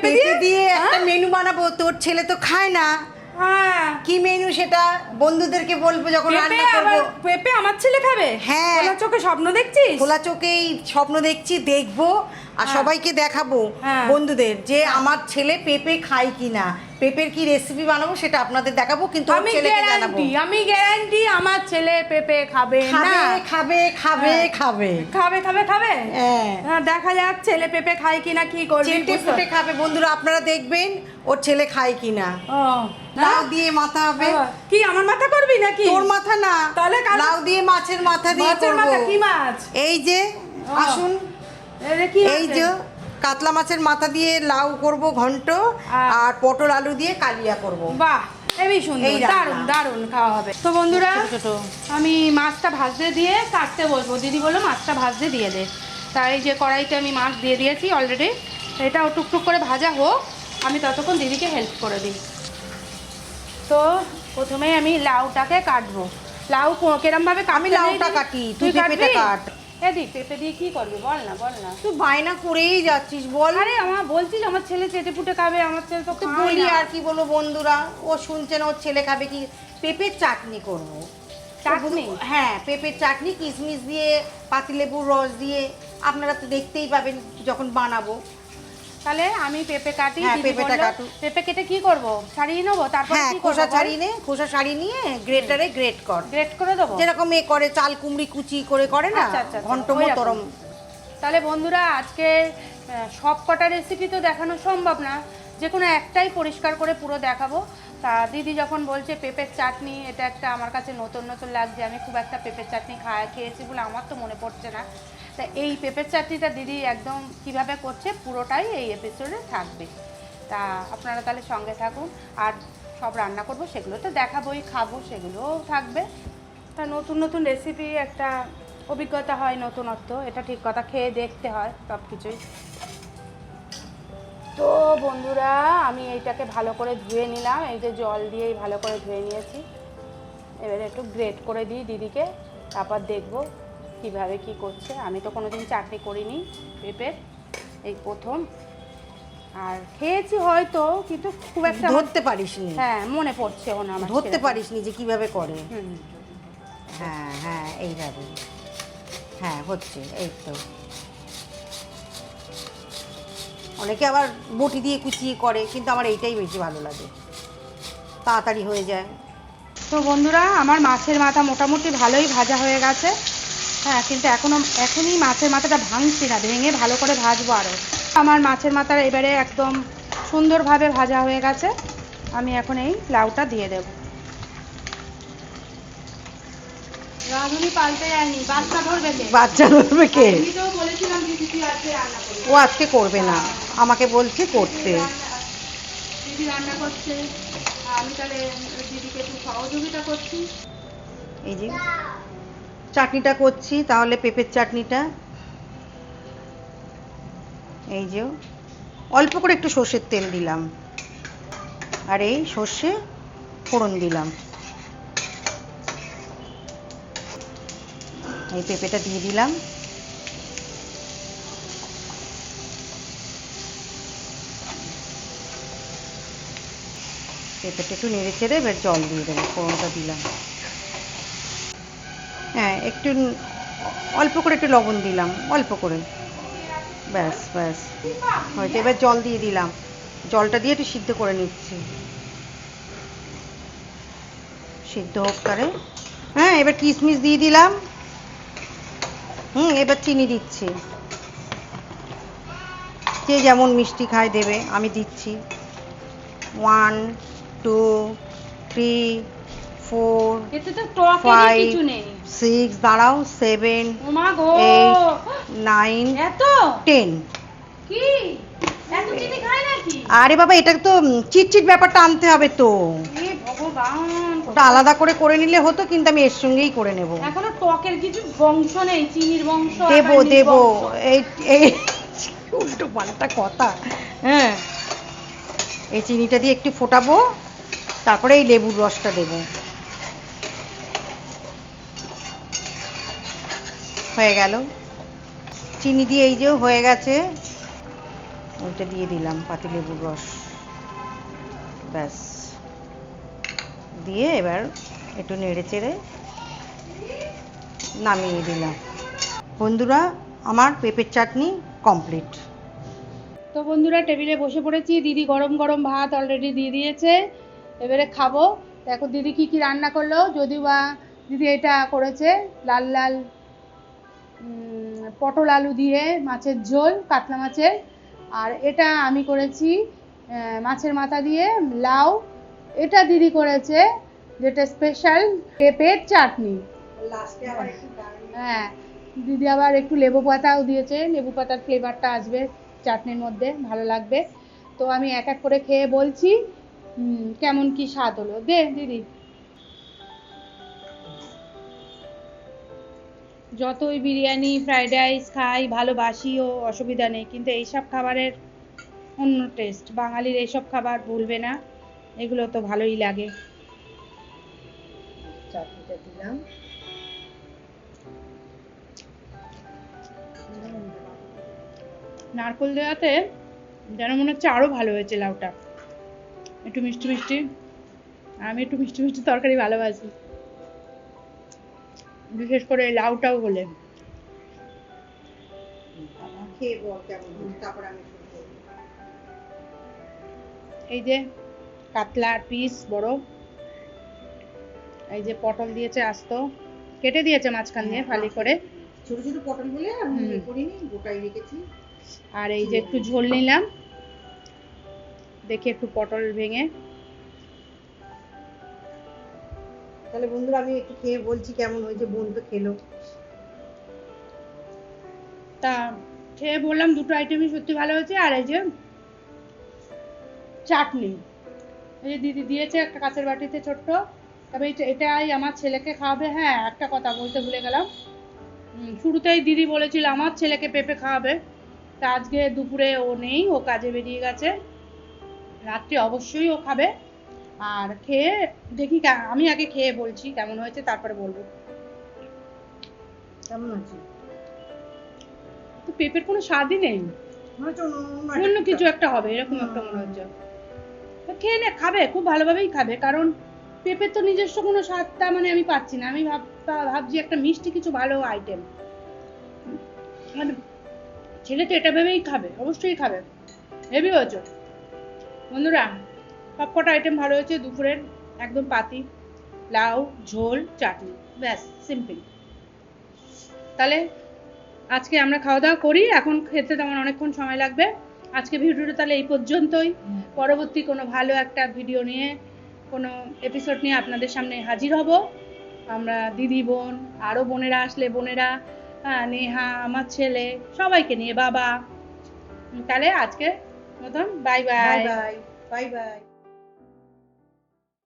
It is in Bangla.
পেঁপে দিয়ে একটা মেনু বানাবো, তোর ছেলে তো খায় না। হ্যাঁ, কি মেনু সেটা বন্ধুদেরকে বলবো যখন রান্না করব। পেঁপে আমার ছেলে খাবে? হ্যাঁ, খোলা চোখে স্বপ্ন দেখছিস? খোলা চোখেই স্বপ্ন দেখছি, দেখবো আর সবাইকে দেখাবো বন্ধুদের যে আমার ছেলে পেঁপে খায় কিনা, পেঁপের কি রেসিপি বানাবো সেটা আপনাদের দেখাবো, কিন্তু ওর ছেলেকে জানাবো। আমি গ্যারান্টি আমার ছেলে পেঁপে খাবে না। খাবে খাবে খাবে খাবে খাবে খাবে। হ্যাঁ, দেখা যাক ছেলে পেঁপে খায় কিনা, কি করবে। চেটে ফুটে খাবে বন্ধুরা, আপনারা দেখবেন ওর ছেলে খায় কিনা। লাউ দিয়ে মাথা হবে। কি আমার মাথা করবি নাকি? তোর মাথা না, তাহলে লাউ দিয়ে মাছের মাথা দিয়ে করব। কি মাছ? এই যে আসুন, এই যে কাতলা মাছের মাথা দিয়ে লাউ করব ঘন্ট, আর পটল আলু দিয়ে কালিয়া করব। বাহ, হেবি সুন্দর, দারুণ দারুণ খাওয়া হবে। তো বন্ধুরা, আমি মাছটা ভাজতে দিয়ে কাটতে বসবো। দিদি বললো মাছটা ভাজতে দিয়ে দে, তাই যে কড়াইতে আমি মাছ দিয়ে দিয়েছি অলরেডি। এটাও টুকটুক করে ভাজা হোক, আমি ততক্ষণ দিদিকে হেল্প করে দিই। তো প্রথমে আমি লাউটাকে কাটবো। লাউ কিরম ভাবে? আমি লাউটা কাটি, তুই পেঁপেটা কাট। এদিক পেঁপে দিয়ে কি করবি বল না, বল না। তুই বায়না করেই যাচ্ছিস, বল। আরে আমার বলছিস আমার ছেলে চেটে পুটে খাবে, আমার ছেলে তো বলি আর কি বলবো বন্ধুরা, ও শুনছে না, ওর ছেলে খাবে কি? পেঁপের চাটনি করব। চাটনি? হ্যাঁ, পেঁপের চাটনি, কিশমিশ দিয়ে, পাতিলেবুর রস দিয়ে। আপনারা তো দেখতেই পাবেন যখন বানাবো। তাহলে আমি পেঁপে কাটি। হ্যাঁ, পেঁপেটা কাটু। পেঁপে কেটে কি করব? ছাড়িয়ে নেবো, তারপর হ্যাঁ, খোসা ছাড়িয়ে নে, খোসা ছাড়িয়ে নিয়ে গ্রেটারে গ্রেট কর। গ্রেট করে দেবো, যেরকম এ করে চাল কুমড়ি কুচি করে না, ঘন্ট মতরম। তাহলে বন্ধুরা, আজকে সব কটা রেসিপি তো দেখানো সম্ভব না, যে কোনো একটাই পরিষ্কার করে পুরো দেখাবো। তা দিদি যখন বলছে পেঁপের চাটনি, এটা একটা আমার কাছে নতুন নতুন লাগছে। আমি খুব একটা পেঁপের চাটনি খেয়েছি বলে আমার তো মনে পড়ছে না। তা এই পেঁপের চাটনিটা দিদি একদম কিভাবে করছে পুরোটাই এই এপিসোডে থাকবে। তা আপনারা তাহলে সঙ্গে থাকুন, আর সব রান্না করব সেগুলো তো দেখাবোই, খাবো সেগুলোও থাকবে। তা নতুন নতুন রেসিপি একটা অভিজ্ঞতা হয়, নতুনত্ব, এটা ঠিক কথা। খেয়ে দেখতে হয় সব কিছুই। তো বন্ধুরা, আমি এইটাকে ভালো করে ধুয়ে নিলাম, এই যে জল দিয়েই ভালো করে ধুয়ে নিয়েছি। এবারে একটু গ্রেট করে দিই দিদিকে, তারপর দেখবো কিভাবে কি করছে। আমি তো কোনোদিন চাটনি করিনি পেঁপের, এই প্রথম। আর খেয়েছি হয়তো, কিন্তু খুব একটা ধরতে পারিসনি। হ্যাঁ, মনে পড়ছে না আমার, ধরতে পারিসনি যে কিভাবে করে। হ্যাঁ হ্যাঁ, এইভাবে। হ্যাঁ, হচ্ছে, এই তো। অনেকে আবার বটি দিয়ে কুচিয়ে করে, কিন্তু আমার এইটাই বেশি ভালো লাগে, তাড়াতাড়ি হয়ে যায়। তো বন্ধুরা, আমার মাছের মাথা মোটামুটি ভালোই ভাজা হয়ে গেছে। হ্যাঁ, কিন্তু এখনই মাছের মাথাটা ভাঙছি না, ভেঙে ভালো করে ভাজবো আরও। আমার মাছের মাথার এবারে একদম সুন্দরভাবে ভাজা হয়ে গেছে। আমি এখন এই লাউটা দিয়ে দেব। রাঁধুনি পাল্টে যায়নি, বাচ্চা ধরবে কে? বাচ্চা ধরবে কে? আমি তো বলেছিলাম দিদি আজকে রান্না করবে। ও আজকে করবে না, আমাকে বলছে করতে। দিদি রান্না করছে, আমি তাহলে দিদিকে একটু সহযোগিতা করছি। এই যে চাটনিটা করছি, তাহলে পেঁপের চাটনিটা, এই যে অল্প করে একটু সর্ষের তেল দিলাম, আর এই সর্ষে ফোড়ন দিলাম। এই পেঁপেটা দিয়ে দিলাম। পেঁপেটা একটু নেড়ে চেড়ে এবার জল দিয়ে দেবো, ফোড়নটা দিলাম। হ্যাঁ, একটু অল্প করে একটু লবণ দিলাম, অল্প করে, ব্যাস ব্যাস হয়তো। এবার জল দিয়ে দিলাম, জলটা দিয়ে একটু সিদ্ধ করে নিচ্ছি, সিদ্ধ হোক তারে। হ্যাঁ, এবার কিশমিশ দিয়ে দিলাম। এবার চিনি দিচ্ছি, যে যেমন মিষ্টি খায় দেবে, আমি দিচ্ছি 1 2 3 4 5 6, দাঁড়াও, 7 8 9 10। আরে বাবা, এটা তো চিটচিট ব্যাপারটা আনতে হবে তো, ওটা আলাদা করে নিলে হতো, কিন্তু আমি এর সঙ্গেই করে নেব। এখনো টকের কিছু বংশ নেই, চিনির বংশ দেব এই উল্টো পাল্টা কথা। হ্যাঁ, এই চিনিটা দিয়ে একটু ফোটাবো, তারপরে এই লেবুর রসটা দেব। হয়ে গেল চিনি দিয়ে, এই যে হয়ে গেছে। ওইটা দিয়ে দিলাম পাতিলেবুর রস, ব্যাস দিয়ে এবার একটু নেড়ে চেড়ে নামিয়ে দিলাম। বন্ধুরা আমার পেঁপের চাটনি কমপ্লিট। তো বন্ধুরা টেবিলে বসে পড়েছি, দিদি গরম গরম ভাত অলরেডি দিয়ে দিয়েছে, এবারে খাবো। দেখো দিদি কি কি রান্না করলো, যদিও বা দিদি এটা করেছে লাল লাল পটল আলু দিয়ে মাছের ঝোল, কাতলা মাছের। আর এটা আমি করেছি মাছের মাথা দিয়ে লাউ। এটা দিদি করেছে যেটা স্পেশাল পেঁপের চাটনি। হ্যাঁ, দিদি আবার একটু লেবু পাতাও দিয়েছে, লেবু পাতার ফ্লেভারটা আসবে চাটনির মধ্যে, ভালো লাগবে। তো আমি এক এক করে খেয়ে বলছি কেমন কি স্বাদ হলো। দে দিদি। যতই বিরিয়ানি ফ্রাইড রাইস খাই, ভালোবাসিও, অসুবিধা নেই, কিন্তু এইসব খাবারের অন্য টেস্ট। বাঙালির এইসব খাবার ভুলবে না, এগুলো তো ভালোই লাগে। চাটনিটা দিলাম। নারকেল দেওয়াতে যেন মনে হচ্ছে আরো ভালো হয়েছে লাউটা, একটু মিষ্টি মিষ্টি। আমি একটু মিষ্টি মিষ্টি তরকারি ভালোবাসি, বিশেষ করে লাউটাও হলে। এই যে কাতলার পিস বড়, এই যে পটল দিয়েছে আস্ত, কেটে দিয়েছে মাঝখান দিয়ে ফালি করে, ছোট ছোট পটল বলে আমি করিনি, গোটাই রেখেছি। আর এই যে একটু ঝোল নিলাম, দেখি একটু পটল ভেঙে। তাহলে বন্ধুরা আমি একটু খেয়ে বলছি কেমন হয়েছে, বোন তো খেলো। তা খেয়ে বললাম দুটো আইটেমই সত্যি ভালো হয়েছে। আর এই যে চাটনি, এই যে দিদি দিয়েছে একটা কাঁচের বাটিতে ছোট্ট, তবে এটাই আমার ছেলেকে খাওয়াবে। হ্যাঁ, একটা কথা বলতে ভুলে গেলাম, শুরুতেই দিদি বলেছিল আমার ছেলেকে পেঁপে খাওয়াবে, তা আজকে দুপুরে ও নেই, ও কাজে বেরিয়ে গেছে, রাত্রে অবশ্যই ও খাবে। আর খেয়ে দেখি, আমি আগে খেয়ে বলছি কেমন হয়েছে, তারপরে বলবো কেমন আছে। তো পেঁপের কোনো স্বাদই নেই, অন্য কিছু একটা হবে এরকম একটা মনে হচ্ছে। খেয়ে নে, খাবে, খুব ভালোভাবেই খাবে, কারণ পেঁপের তো নিজস্ব কোনো স্বাদটা মানে আমি পাচ্ছি না। আমি ভাবছি একটা মিষ্টি কিছু ভালো আইটেম, মানে ছেলে তো এটা ভেবেই খাবে, অবশ্যই খাবে। হেভি হয়েছে বন্ধুরা, সব কটা আইটেম ভালো হয়েছে দুপুরের, একদম পাতি, লাউ ঝোল চাটনি, ব্যাস সিম্পল। তাহলে আজকে আমরা খাওয়া দাওয়া করি, এখন খেতে তেমন অনেকক্ষণ সময় লাগবে। আজকে ভিডিওটা তাহলে এই পর্যন্তই। পরবর্তী কোনো ভালো একটা ভিডিও নিয়ে, কোনো এপিসোড নিয়ে আপনাদের সামনে হাজির হব আমরা, দিদি বোন, আরও বোনেরা আসলে বোনেরা, নেহা, আমার ছেলে, সবাইকে নিয়ে, বাবা। তাহলে আজকে মতন bye bye. Bye bye bye bye.